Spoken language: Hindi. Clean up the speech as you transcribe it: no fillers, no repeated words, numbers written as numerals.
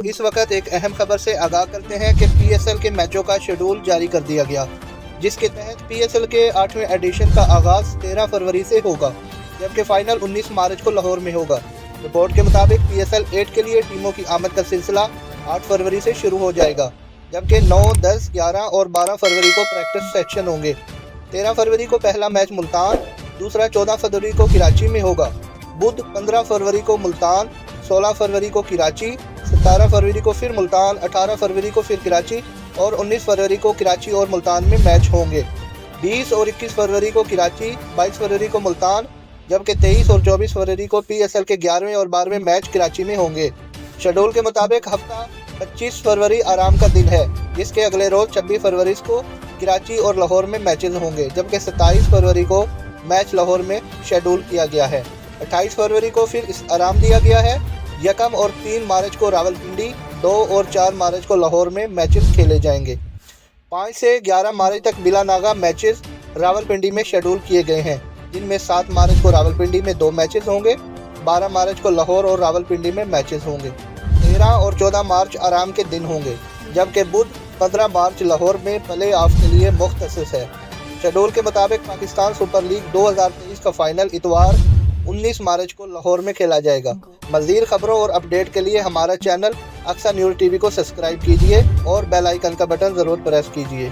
इस वक्त एक अहम खबर से आगाह करते हैं कि पीएसएल के मैचों का शेड्यूल जारी कर दिया गया, जिसके तहत पीएसएल के 8वें एडिशन का आगाज 13 फरवरी से होगा, जबकि फाइनल 19 मार्च को लाहौर में होगा। रिपोर्ट के मुताबिक पीएसएल 8 के लिए टीमों की आमद का सिलसिला 8 फरवरी से शुरू हो जाएगा, जबकि 9, 10, 11 और 12 फरवरी को प्रैक्टिस सेक्शन होंगे। 13 फरवरी को पहला मैच मुल्तान, दूसरा 14 फरवरी को कराची में होगा। बुध 15 फरवरी को मुल्तान, 16 फरवरी को कराची, 17 फरवरी को फिर मुल्तान, 18 फरवरी को फिर कराची और 19 फरवरी को कराची और मुल्तान में मैच होंगे। 20 और 21 फरवरी को कराची, 22 फरवरी को मुल्तान, जबकि 23 और 24 फरवरी को पीएसएल के 11वें और 12वें मैच कराची में होंगे। शेड्यूल के मुताबिक हफ्ता 25 फरवरी आराम का दिन है, जिसके अगले रोज 26 फरवरी को कराची और लाहौर में मैचेस होंगे, जबकि 27 फरवरी को मैच लाहौर में शेड्यूल किया गया है। 28 फरवरी को फिर इस आराम दिया गया है। 1 और 3 मार्च को रावलपिंडी, 2 और 4 मार्च को लाहौर में मैचेस खेले जाएंगे। 5 से 11 मार्च तक बिला नागा मैचेस रावलपिंडी में शेड्यूल किए गए हैं, जिनमें 7 मार्च को रावलपिंडी में 2 मैचेस होंगे, 12 मार्च को लाहौर और रावलपिंडी में मैचेस होंगे। 13 और 14 मार्च आराम के दिन होंगे, जबकि बुध 15 मार्च लाहौर में प्ले ऑफ के लिए मुख्तसिस है। शेड्यूल के मुताबिक पाकिस्तान सुपर लीग 2023 का फाइनल इतवार 19 मार्च को लाहौर में खेला जाएगा। मज़ीद खबरों और अपडेट के लिए हमारा चैनल अक्सा न्यूज़ टीवी को सब्सक्राइब कीजिए और बेल आइकन का बटन ज़रूर प्रेस कीजिए।